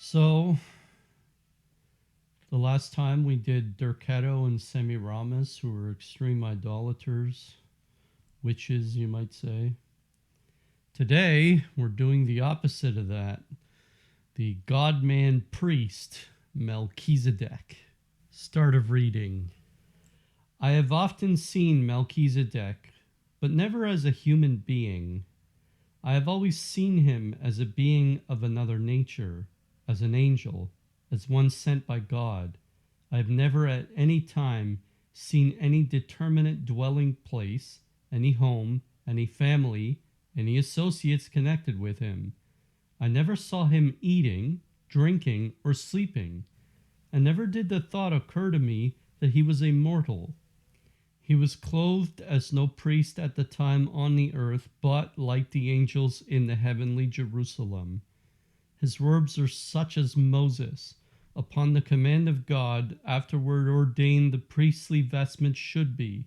So, the last time we did Derketo and Semiramis, who were extreme idolaters, witches, you might say. Today, we're doing the opposite of that. The Godman priest, Melchizedek. Start of reading. I have often seen Melchizedek, but never as a human being. I have always seen him as a being of another nature, as an angel, as one sent by God. I have never at any time seen any determinate dwelling place, any home, any family, any associates connected with him. I never saw him eating, drinking, or sleeping, and never did the thought occur to me that he was a mortal. He was clothed as no priest at the time on the earth, but like the angels in the heavenly Jerusalem. His words are such as Moses, upon the command of God, afterward ordained the priestly vestments should be.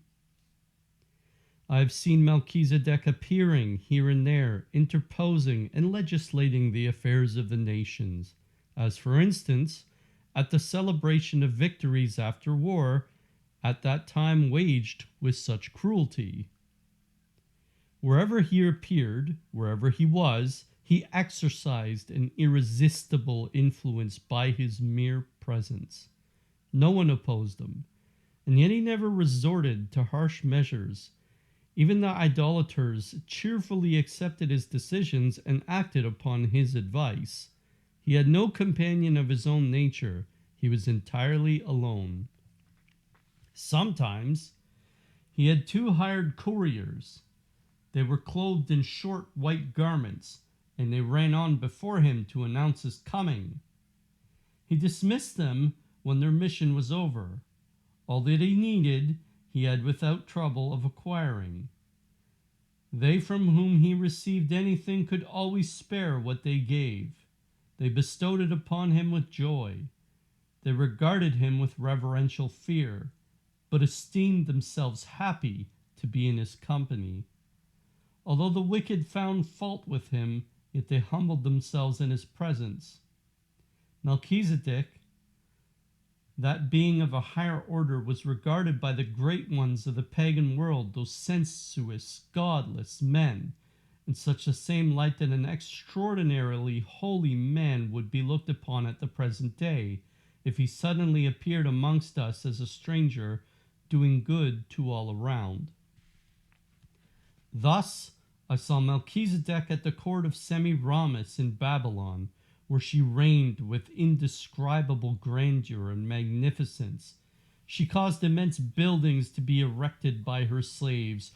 I have seen Melchizedek appearing here and there, interposing and legislating the affairs of the nations, as for instance, at the celebration of victories after war, at that time waged with such cruelty. Wherever he appeared, wherever he was, he exercised an irresistible influence by his mere presence. No one opposed him, and yet he never resorted to harsh measures. Even the idolaters cheerfully accepted his decisions and acted upon his advice. He had no companion of his own nature. He was entirely alone. Sometimes he had two hired couriers. They were clothed in short white garments, and they ran on before him to announce his coming. He dismissed them when their mission was over. All that he needed, he had without trouble of acquiring. They from whom he received anything could always spare what they gave. They bestowed it upon him with joy. They regarded him with reverential fear, but esteemed themselves happy to be in his company. Although the wicked found fault with him, yet they humbled themselves in his presence. Melchizedek, that being of a higher order, was regarded by the great ones of the pagan world, those sensuous, godless men, in such the same light that an extraordinarily holy man would be looked upon at the present day, if he suddenly appeared amongst us as a stranger, doing good to all around. Thus I saw Melchizedek at the court of Semiramis in Babylon, where she reigned with indescribable grandeur and magnificence. She caused immense buildings to be erected by her slaves,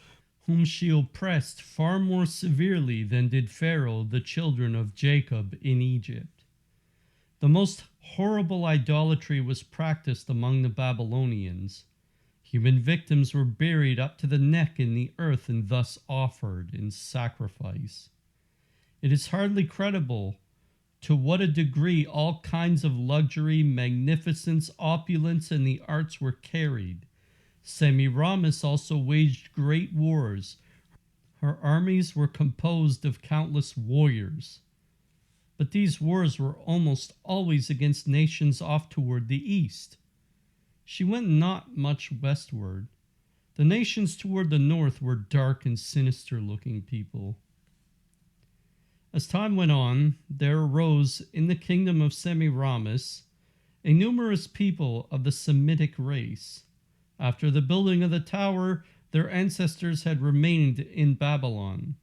whom she oppressed far more severely than did Pharaoh the children of Jacob in Egypt. The most horrible idolatry was practiced among the Babylonians. Human victims were buried up to the neck in the earth and thus offered in sacrifice. It is hardly credible to what a degree all kinds of luxury, magnificence, opulence, and the arts were carried. Semiramis also waged great wars. Her armies were composed of countless warriors. But these wars were almost always against nations off toward the east. She went not much westward. The nations toward the north were dark and sinister-looking people. As time went on, there arose in the kingdom of Semiramis a numerous people of the Semitic race. After the building of the tower, their ancestors had remained in Babylon.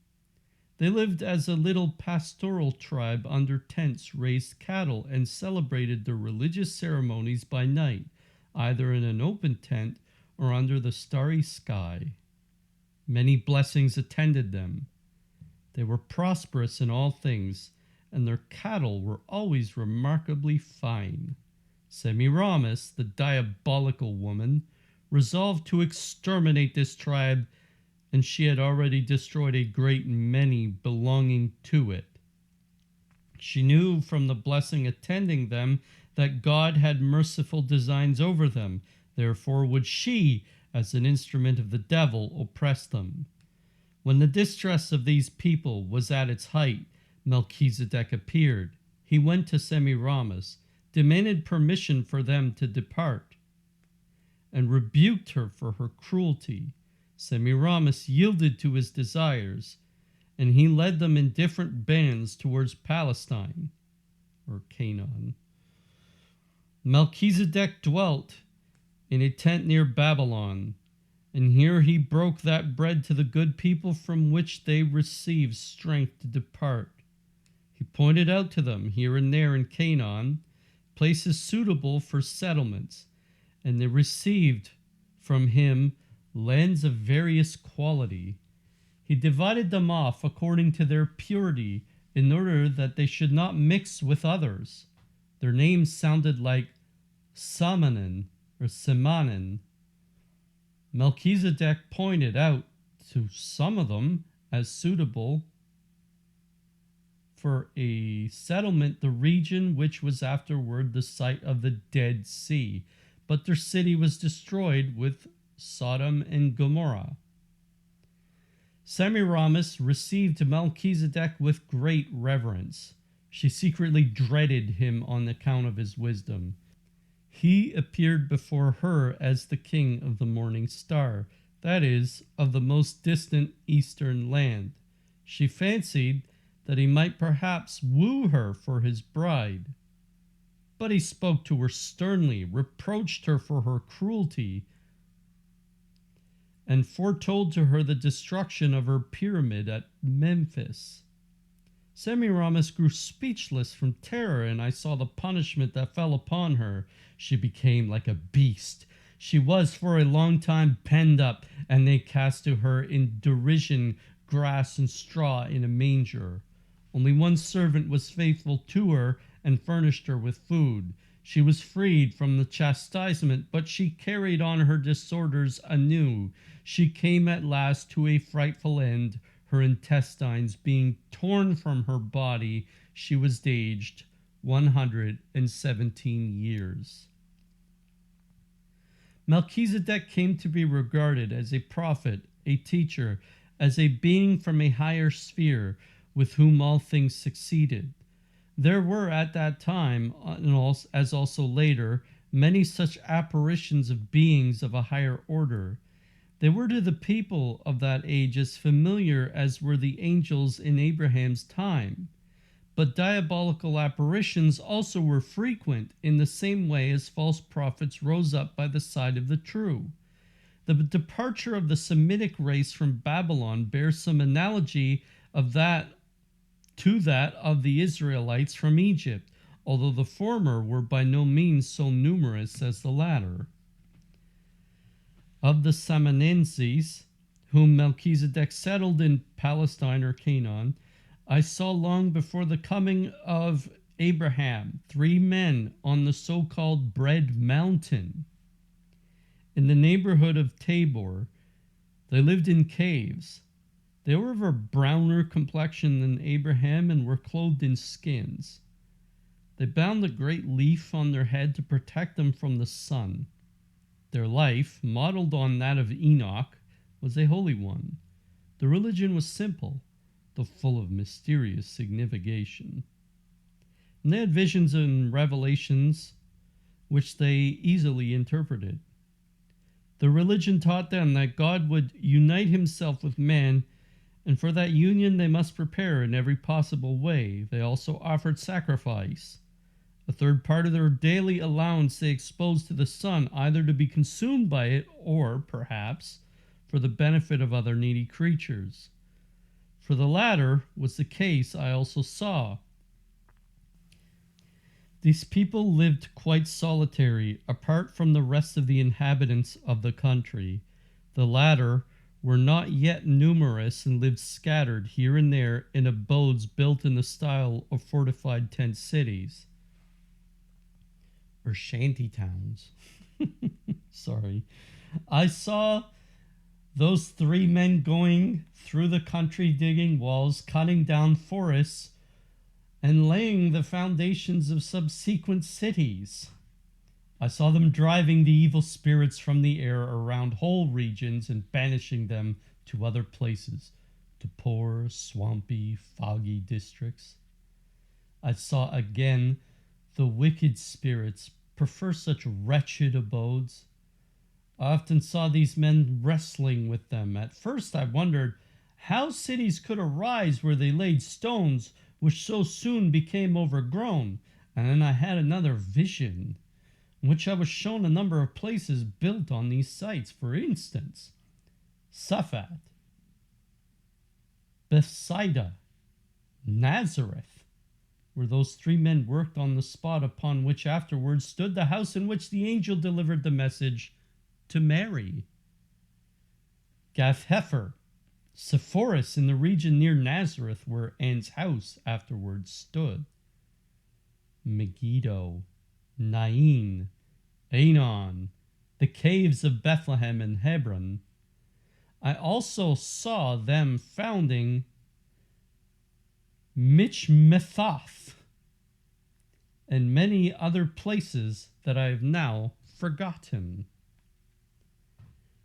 They lived as a little pastoral tribe under tents, raised cattle, and celebrated their religious ceremonies by night, either in an open tent or under the starry sky. Many blessings attended them. They were prosperous in all things, and their cattle were always remarkably fine. Semiramis, the diabolical woman, resolved to exterminate this tribe, and she had already destroyed a great many belonging to it. She knew from the blessing attending them that God had merciful designs over them. Therefore would she, as an instrument of the devil, oppress them. When the distress of these people was at its height, Melchizedek appeared. he went to Semiramis, demanded permission for them to depart, and rebuked her for her cruelty. Semiramis yielded to his desires, and he led them in different bands towards Palestine, or Canaan. Melchizedek dwelt in a tent near Babylon, and here he broke that bread to the good people from which they received strength to depart. He pointed out to them here and there in Canaan places suitable for settlements, and they received from him lands of various quality. He divided them off according to their purity, in order that they should not mix with others. Their names sounded like Samanen or Semanen. Melchizedek pointed out to some of them as suitable for a settlement the region which was afterward the site of the Dead Sea, but their city was destroyed with Sodom and Gomorrah. Semiramis received Melchizedek with great reverence. She secretly dreaded him on account of his wisdom. He appeared before her as the king of the morning star, that is, of the most distant eastern land. She fancied that he might perhaps woo her for his bride. But he spoke to her sternly, reproached her for her cruelty, and foretold to her the destruction of her pyramid at Memphis. Semiramis grew speechless from terror, and I saw the punishment that fell upon her. She became like a beast. She was for a long time penned up, and they cast to her in derision grass and straw in a manger. Only one servant was faithful to her and furnished her with food. She was freed from the chastisement, but she carried on her disorders anew. She came at last to a frightful end, her intestines being torn from her body. She was aged 117 years. Melchizedek came to be regarded as a prophet, a teacher, as a being from a higher sphere, with whom all things succeeded. There were at that time, as also later, many such apparitions of beings of a higher order. They were to the people of that age as familiar as were the angels in Abraham's time. But diabolical apparitions also were frequent, in the same way as false prophets rose up by the side of the true. The departure of the Semitic race from Babylon bears some analogy of that to that of the Israelites from Egypt, although the former were by no means so numerous as the latter. Of the Samanenses, whom Melchizedek settled in Palestine or Canaan, I saw long before the coming of Abraham 3 men on the so-called Bread Mountain. In the neighborhood of Tabor, they lived in caves. They were of a browner complexion than Abraham and were clothed in skins. They bound a great leaf on their head to protect them from the sun. Their life, modeled on that of Enoch, was a holy one. The religion was simple, though full of mysterious signification. And they had visions and revelations which they easily interpreted. The religion taught them that God would unite himself with man, and for that union they must prepare in every possible way. They also offered sacrifice. A third part of their daily allowance they exposed to the sun, either to be consumed by it or, perhaps, for the benefit of other needy creatures. For the latter was the case I also saw. These people lived quite solitary, apart from the rest of the inhabitants of the country. The latter were not yet numerous and lived scattered here and there in abodes built in the style of fortified tent cities, or shanty towns. Sorry. I saw those 3 men going through the country, digging walls, cutting down forests, and laying the foundations of subsequent cities. I saw them driving the evil spirits from the air around whole regions and banishing them to other places, to poor, swampy, foggy districts. I saw again the wicked spirits prefer such wretched abodes. I often saw these men wrestling with them. At first I wondered how cities could arise where they laid stones which so soon became overgrown, and then I had another vision in which I was shown a number of places built on these sites. For instance, Saphat, Bethsaida, Nazareth, where those three men worked on the spot upon which afterwards stood the house in which the angel delivered the message to Mary. Gath-Hepher, Sepphoris in the region near Nazareth where Anne's house afterwards stood. Megiddo, Nain, Anon, the caves of Bethlehem and Hebron. I also saw them founding Michmethath and many other places that I have now forgotten.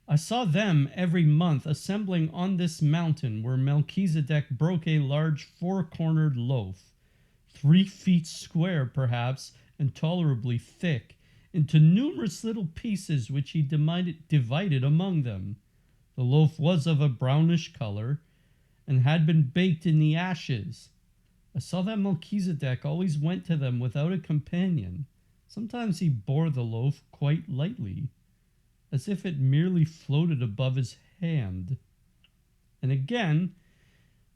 I saw them every month assembling on this mountain where Melchizedek broke a large four-cornered loaf, 3 feet square perhaps, and tolerably thick, into numerous little pieces which he divided among them. The loaf was of a brownish color, and had been baked in the ashes. I saw that Melchizedek always went to them without a companion. Sometimes he bore the loaf quite lightly, as if it merely floated above his hand. And again,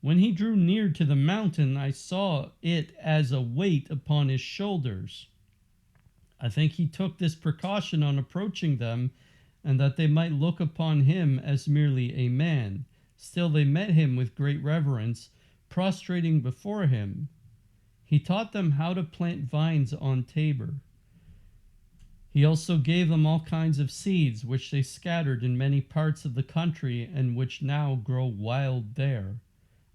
when he drew near to the mountain, I saw it as a weight upon his shoulders. I think he took this precaution on approaching them, and that they might look upon him as merely a man. Still they met him with great reverence, prostrating before him. He taught them how to plant vines on Tabor. He also gave them all kinds of seeds, which they scattered in many parts of the country, and which now grow wild there.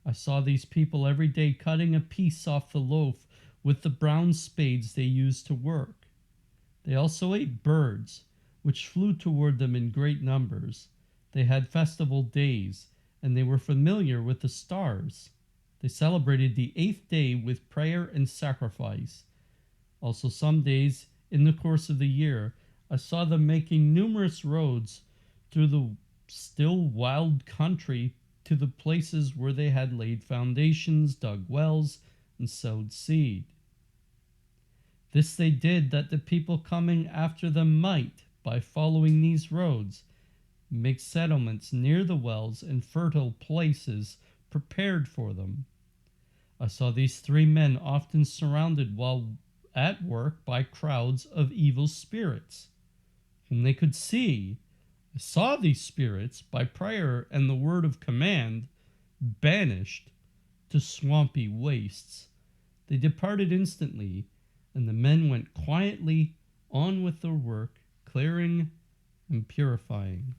I saw these people every day cutting a piece off the loaf with the brown spades they used to work. They also ate birds, which flew toward them in great numbers. They had festival days, and they were familiar with the stars. They celebrated the 8th day with prayer and sacrifice. Also some days in the course of the year, I saw them making numerous roads through the still wild country to the places where they had laid foundations, dug wells, and sowed seed. This they did that the people coming after them might, by following these roads, make settlements near the wells and fertile places prepared for them. I saw these 3 men often surrounded while at work by crowds of evil spirits, whom they could see. I saw these spirits, by prayer and the word of command, banished to swampy wastes. They departed instantly, and the men went quietly on with their work, clearing and purifying.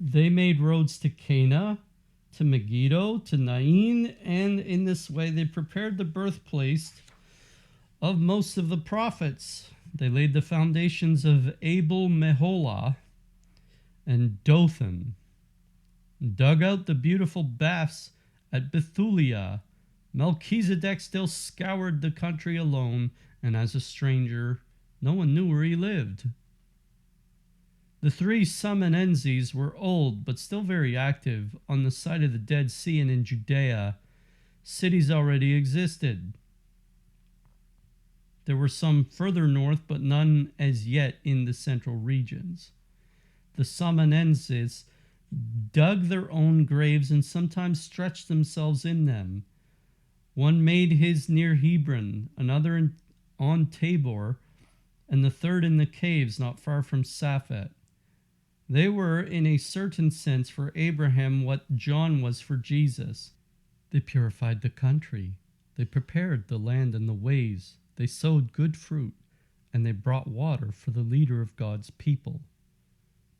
They made roads to Cana, to Megiddo, to Nain, and in this way they prepared the birthplace of most of the prophets. They laid the foundations of Abel Meholah and Dothan, and dug out the beautiful baths at Bethulia. Melchizedek still scoured the country alone, and as a stranger, no one knew where he lived. The 3 Samanenses were old, but still very active. On the side of the Dead Sea and in Judea, cities already existed. There were some further north, but none as yet in the central regions. The Samanenses dug their own graves and sometimes stretched themselves in them. One made his near Hebron, another on Tabor, and the third in the caves not far from Saphat. They were, in a certain sense, for Abraham what John was for Jesus. They purified the country. They prepared the land and the ways. They sowed good fruit, and they brought water for the leader of God's people.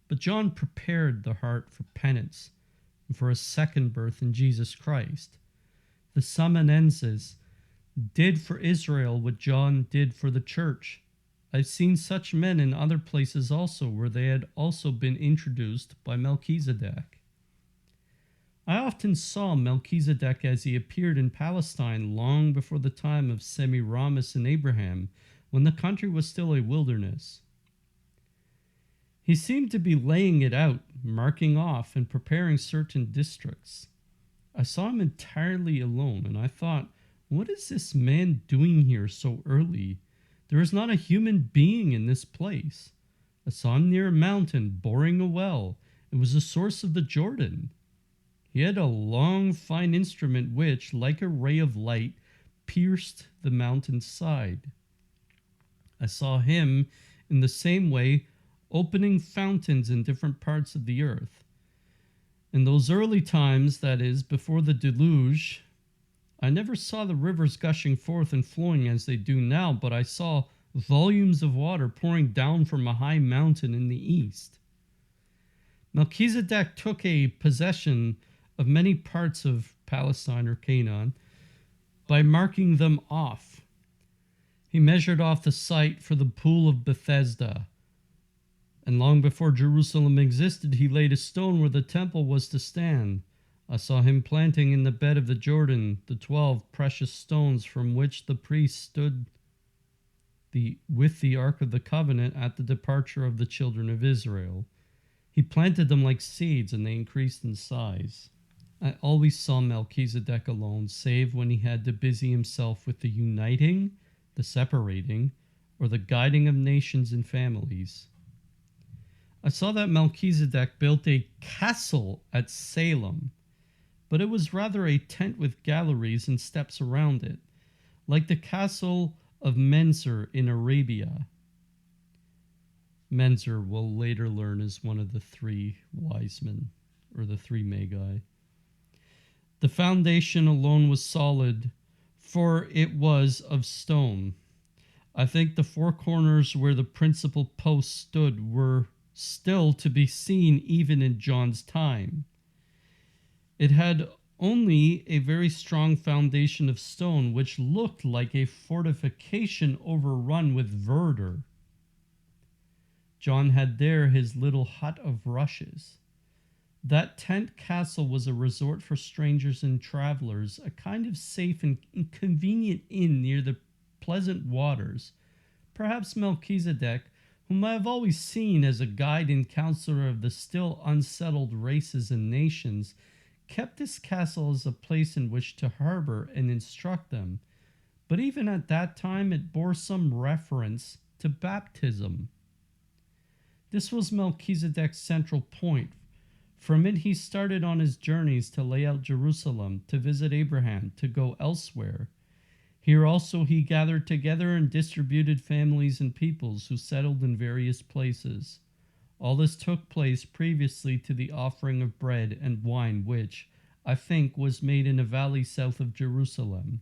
But John prepared the heart for penance and for a second birth in Jesus Christ. The Samanenses did for Israel what John did for the church. I've seen such men in other places also, where they had also been introduced by Melchizedek. I often saw Melchizedek as he appeared in Palestine long before the time of Semiramis and Abraham, when the country was still a wilderness. He seemed to be laying it out, marking off and preparing certain districts. I saw him entirely alone, and I thought, what is this man doing here so early? There is not a human being in this place. I saw him near a mountain, boring a well. It was the source of the Jordan. He had a long, fine instrument which, like a ray of light, pierced the mountain's side. I saw him, in the same way, opening fountains in different parts of the earth. In those early times, that is, before the deluge, I never saw the rivers gushing forth and flowing as they do now, but I saw volumes of water pouring down from a high mountain in the east. Melchizedek took a possession of many parts of Palestine or Canaan by marking them off. He measured off the site for the pool of Bethesda, and long before Jerusalem existed, he laid a stone where the temple was to stand. I saw him planting in the bed of the Jordan the 12 precious stones from which the priests stood with the Ark of the Covenant at the departure of the children of Israel. He planted them like seeds, and they increased in size. I always saw Melchizedek alone, save when he had to busy himself with the uniting, the separating, or the guiding of nations and families. I saw that Melchizedek built a castle at Salem, but it was rather a tent with galleries and steps around it, like the castle of Menzer in Arabia. Menzer, we'll later learn, is one of the three wise men, or the three magi. The foundation alone was solid, for it was of stone. I think the four corners where the principal posts stood were still to be seen even in John's time. It had only a very strong foundation of stone, which looked like a fortification overrun with verdure. John had there his little hut of rushes. That tent castle was a resort for strangers and travelers, a kind of safe and convenient inn near the pleasant waters. Perhaps Melchizedek, whom I have always seen as a guide and counselor of the still unsettled races and nations, kept this castle as a place in which to harbor and instruct them. But even at that time it bore some reference to baptism. This was Melchizedek's central point. From it he started on his journeys to lay out Jerusalem, to visit Abraham, to go elsewhere. Here also he gathered together and distributed families and peoples who settled in various places. All this took place previously to the offering of bread and wine, which, I think, was made in a valley south of Jerusalem.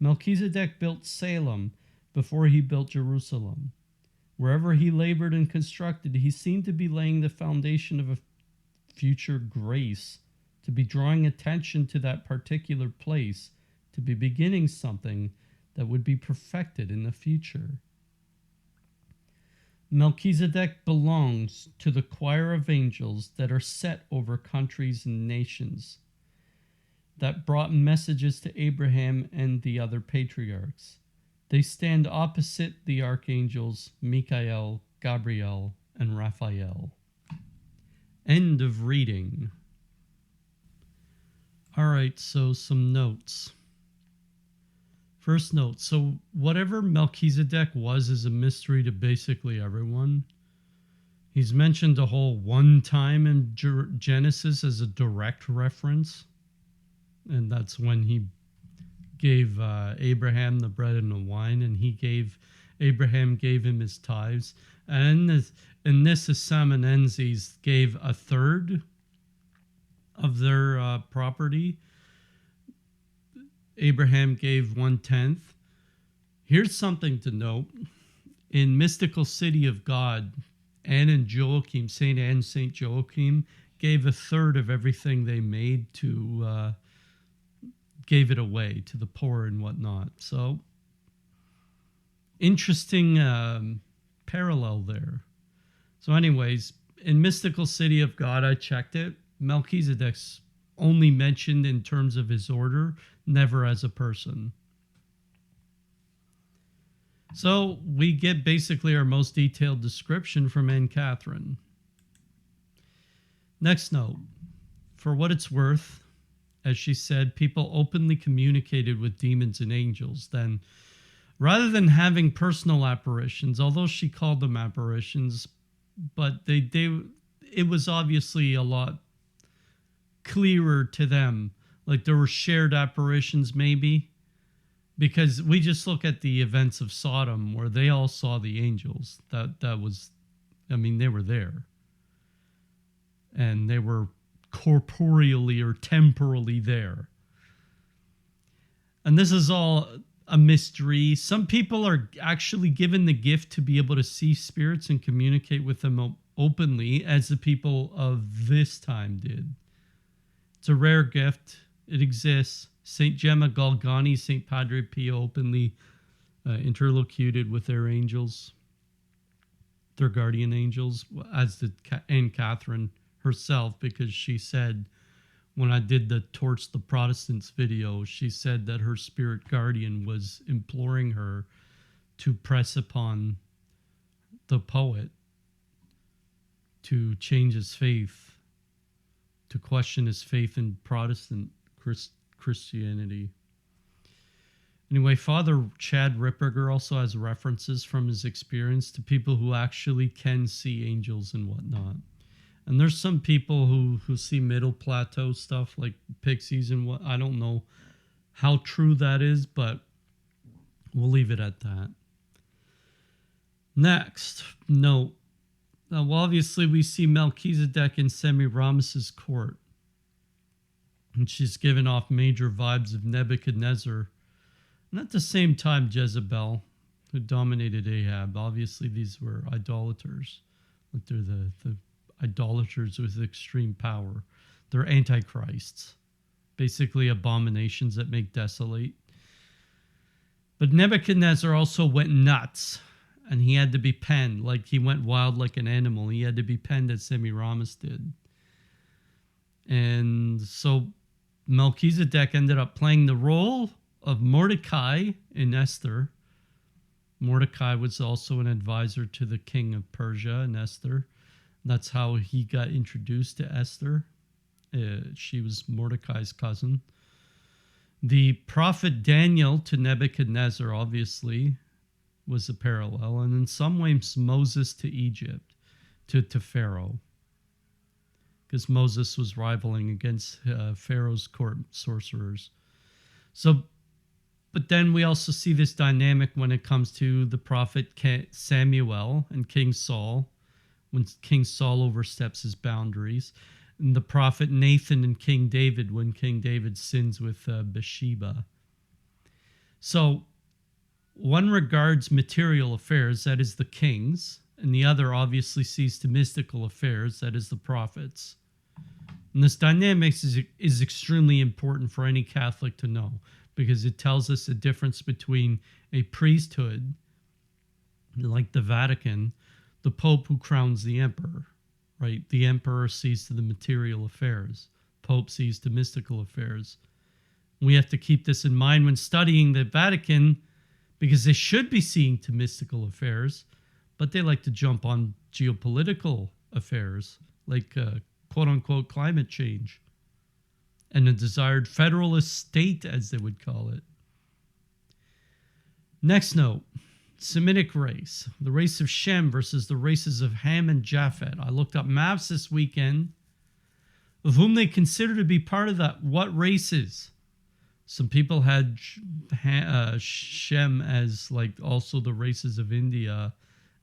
Melchizedek built Salem before he built Jerusalem. Wherever he labored and constructed, he seemed to be laying the foundation of a future grace, to be drawing attention to that particular place, to be beginning something that would be perfected in the future. Melchizedek belongs to the choir of angels that are set over countries and nations, that brought messages to Abraham and the other patriarchs. They stand opposite the archangels Michael, Gabriel, and Raphael. End of reading. All right, so some notes. First note, so whatever Melchizedek was is a mystery to basically everyone. He's mentioned a whole one time in Genesis as a direct reference, and that's when he gave Abraham the bread and the wine, and Abraham gave him his tithes. And in this Samanenses gave a third of their property. Abraham gave 1/10. Here's something to note. In Mystical City of God, Anne and Joachim, St. Anne and St. Joachim, gave a third of everything they made gave it away to the poor and whatnot. So, interesting parallel there. So anyways, in Mystical City of God, I checked it. Melchizedek's only mentioned in terms of his order, never as a person. So we get basically our most detailed description from Anne Catherine. Next note. For what it's worth, as she said, people openly communicated with demons and angels. Then, rather than having personal apparitions, although she called them apparitions, but it was obviously a lot clearer to them. Like there were shared apparitions maybe, because we just look at the events of Sodom where they all saw the angels. That was, I mean, they were there. And they were corporeally or temporally there. And this is all a mystery. Some people are actually given the gift to be able to see spirits and communicate with them openly, as the people of this time did. It's a rare gift. It exists. St. Gemma Galgani, St. Padre Pio openly interlocuted with their angels, their guardian angels, as did Anne Catherine herself, because she said, when I did the Torch the Protestants video, she said that her spirit guardian was imploring her to press upon the poet to change his faith, to question his faith in Protestant Christianity. Anyway, Father Chad Ripperger also has references from his experience to people who actually can see angels and whatnot. And there's some people who see middle plateau stuff like pixies and what. I don't know how true that is, but we'll leave it at that. Next, note. Now, obviously, we see Melchizedek in Semiramis' court. And she's given off major vibes of Nebuchadnezzar. And at the same time, Jezebel, who dominated Ahab. Obviously, these were idolaters. Like they're the idolaters with extreme power. They're antichrists. Basically abominations that make desolate. But Nebuchadnezzar also went nuts. And he had to be penned. Like he went wild like an animal. He had to be penned as Semiramis did. And so Melchizedek ended up playing the role of Mordecai in Esther. Mordecai was also an advisor to the king of Persia and Esther. That's how he got introduced to Esther. She was Mordecai's cousin. The prophet Daniel to Nebuchadnezzar, obviously, was a parallel. And in some ways, Moses to Egypt, to Pharaoh. Because Moses was rivaling against Pharaoh's court sorcerers. So, but then we also see this dynamic when it comes to the prophet Samuel and King Saul, when King Saul oversteps his boundaries, and the prophet Nathan and King David, when King David sins with Bathsheba. So, one regards material affairs, that is the kings, and the other obviously sees to mystical affairs, that is the prophets. And this dynamics is extremely important for any Catholic to know, because it tells us the difference between a priesthood, like the Vatican, the Pope who crowns the emperor, right? The emperor sees to the material affairs. Pope sees to mystical affairs. We have to keep this in mind when studying the Vatican, because they should be seeing to mystical affairs, but they like to jump on geopolitical affairs, like quote-unquote climate change, and a desired federalist state, as they would call it. Next note, Semitic race, the race of Shem versus the races of Ham and Japheth. I looked up maps this weekend of whom they consider to be part of that. What races? Some people had Shem as like also the races of India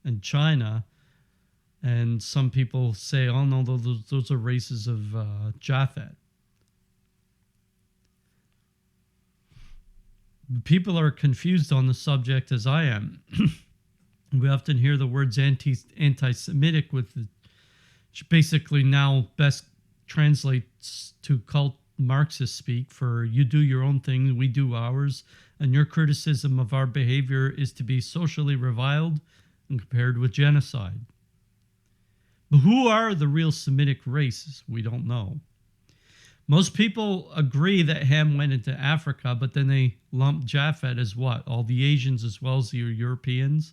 and China. And some people say, oh no, those are races of Japheth. People are confused on the subject as I am. We often hear the words anti-Semitic, which basically now best translates to cult Marxist speak for you do your own thing, we do ours, and your criticism of our behavior is to be socially reviled and compared with genocide. But who are the real Semitic races? We don't know. Most people agree that Ham went into Africa, but then they lump Japhet as what? All the Asians as well as the Europeans?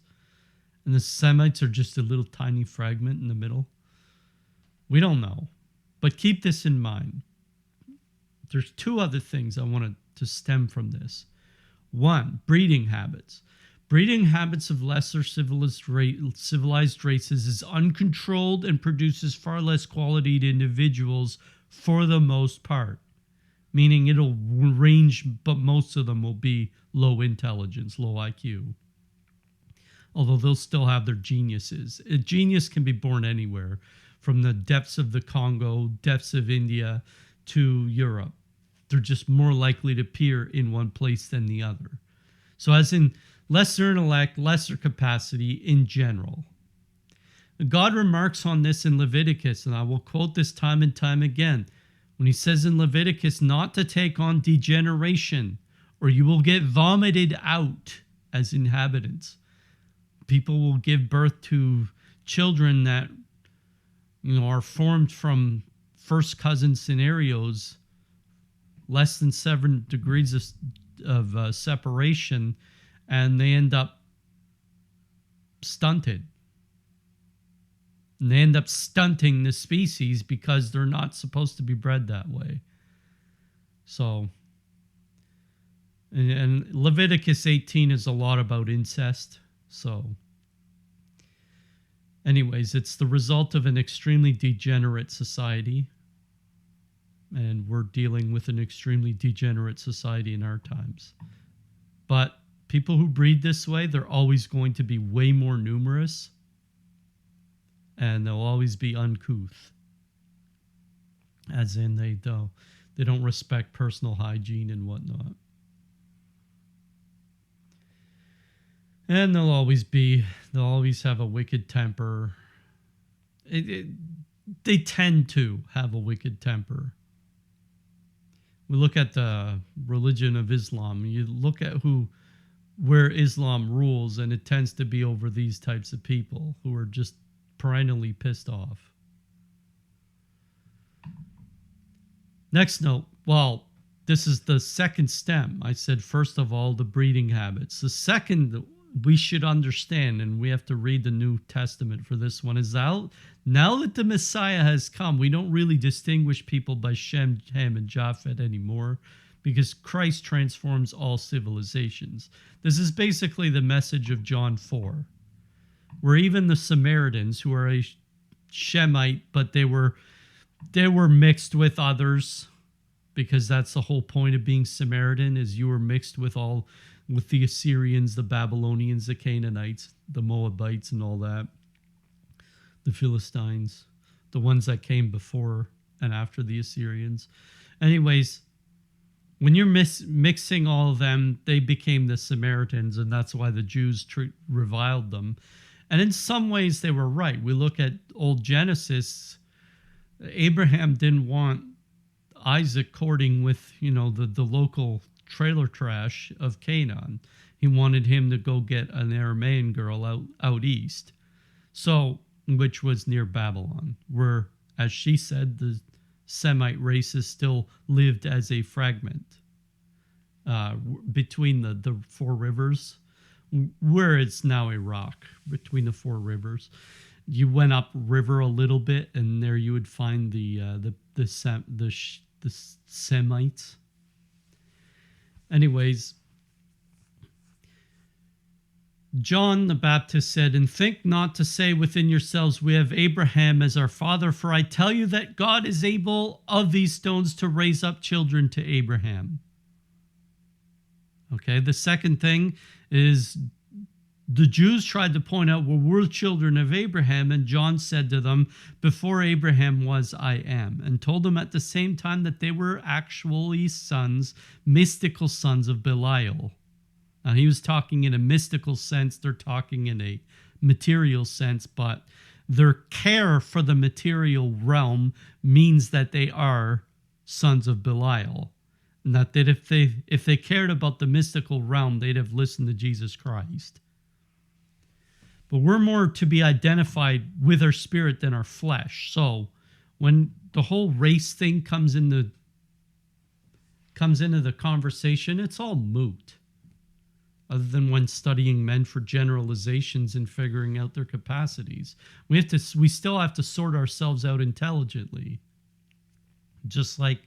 And the Semites are just a little tiny fragment in the middle? We don't know. But keep this in mind. There's two other things I wanted to stem from this. One, breeding habits. Breeding habits of lesser civilized races is uncontrolled and produces far less qualified individuals for the most part. Meaning it'll range, but most of them will be low intelligence, low IQ. Although they'll still have their geniuses. A genius can be born anywhere, from the depths of the Congo, depths of India, to Europe. They're just more likely to appear in one place than the other. So as in lesser intellect, lesser capacity in general. God remarks on this in Leviticus, and I will quote this time and time again, when he says in Leviticus not to take on degeneration, or you will get vomited out as inhabitants. People will give birth to children that are formed from first cousin scenarios, less than 7 degrees of separation, and they end up stunted. And they end up stunting the species because they're not supposed to be bred that way. So, and Leviticus 18 is a lot about incest. So, anyways, it's the result of an extremely degenerate society. And we're dealing with an extremely degenerate society in our times. But people who breed this way, they're always going to be way more numerous. And they'll always be uncouth. As in, they don't respect personal hygiene and whatnot. And they'll always have a wicked temper. They tend to have a wicked temper. We look at the religion of Islam. You look at where Islam rules, and it tends to be over these types of people who are just perennially pissed off. Next note. Well, this is the second stem. I said, first of all, the breeding habits. The second we should understand, and we have to read the New Testament for this one, is now that the Messiah has come, we don't really distinguish people by Shem, Ham, and Japheth anymore, because Christ transforms all civilizations. This is basically the message of John 4, where even the Samaritans, who are a Shemite, but they were mixed with others, because that's the whole point of being Samaritan, is you were mixed with the Assyrians, the Babylonians, the Canaanites, the Moabites, and all that. The Philistines, the ones that came before and after the Assyrians. Anyways, when you're mixing all of them, they became the Samaritans, and that's why the Jews reviled them. And in some ways, they were right. We look at old Genesis. Abraham didn't want Isaac courting with, the local trailer trash of Canaan. He wanted him to go get an Aramean girl out east. So, which was near Babylon, where, as she said, the Semite races still lived as a fragment between the four rivers, where it's now Iraq, between the four rivers. You went up river a little bit, and there you would find the Semites. Anyways, John the Baptist said, "And think not to say within yourselves, we have Abraham as our father, for I tell you that God is able of these stones to raise up children to Abraham." Okay, the second thing is the Jews tried to point out, well, we're children of Abraham, and John said to them, before Abraham was, I am, and told them at the same time that they were actually sons, mystical sons of Belial. Now, he was talking in a mystical sense, they're talking in a material sense, but their care for the material realm means that they are sons of Belial. And that if they cared about the mystical realm, they'd have listened to Jesus Christ. But we're more to be identified with our spirit than our flesh. So when the whole race thing comes into comes into the conversation, it's all moot. Other than when studying men for generalizations and figuring out their capacities. We still have to sort ourselves out intelligently. Just like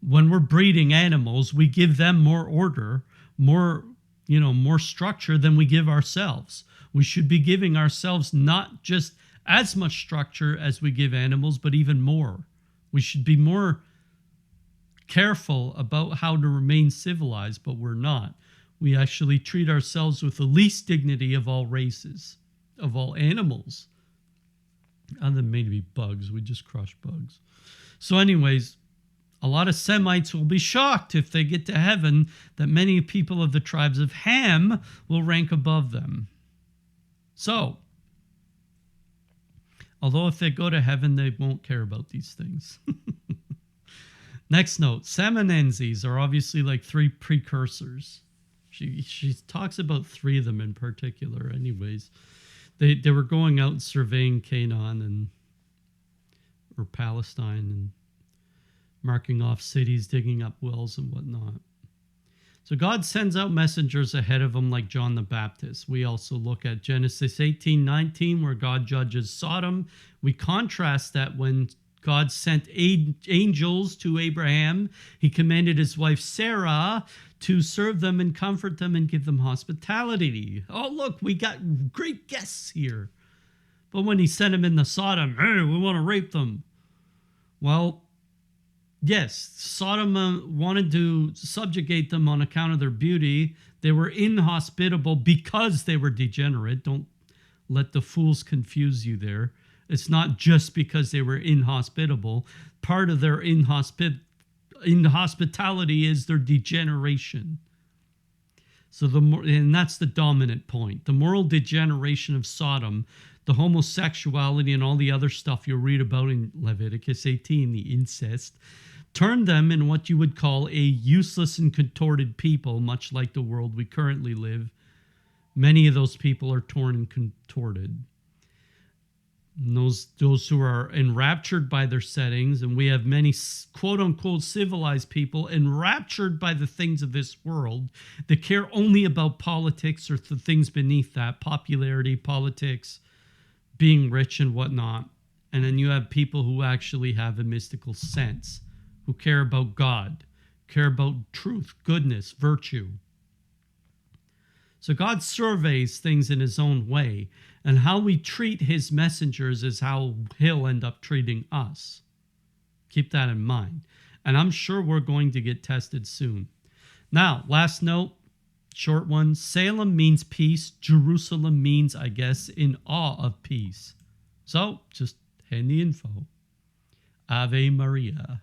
when we're breeding animals, we give them more order, more structure than we give ourselves. We should be giving ourselves not just as much structure as we give animals, but even more. We should be more careful about how to remain civilized, but we're not. We actually treat ourselves with the least dignity of all races, of all animals. Other than maybe bugs. We just crush bugs. So anyways, a lot of Semites will be shocked if they get to heaven that many people of the tribes of Ham will rank above them. So, although if they go to heaven, they won't care about these things. Next note, Samanenses are obviously like three precursors. She talks about three of them in particular. Anyways, they were going out and surveying Canaan or Palestine and marking off cities, digging up wells and whatnot. So God sends out messengers ahead of them like John the Baptist. We also look at Genesis 18:19 where God judges Sodom. We contrast that when God sent angels to Abraham. He commanded his wife Sarah to serve them and comfort them and give them hospitality. Oh, look, we got great guests here. But when he sent them into Sodom, hey, we want to rape them. Well, yes, Sodom wanted to subjugate them on account of their beauty. They were inhospitable because they were degenerate. Don't let the fools confuse you there. It's not just because they were inhospitable. Part of their inhospitality is their degeneration. So and that's the dominant point. The moral degeneration of Sodom, the homosexuality and all the other stuff you'll read about in Leviticus 18, the incest, turned them in what you would call a useless and contorted people, much like the world we currently live. Many of those people are torn and contorted. And those who are enraptured by their settings, and we have many quote-unquote civilized people enraptured by the things of this world that care only about politics or the things beneath that, popularity, politics, being rich and whatnot. And then you have people who actually have a mystical sense, who care about God, care about truth, goodness, virtue. So God surveys things in his own way, and how we treat his messengers is how he'll end up treating us. Keep that in mind. And I'm sure we're going to get tested soon. Now, last note, short one. Salem means peace. Jerusalem means, I guess, in awe of peace. So, just handy info. Ave Maria.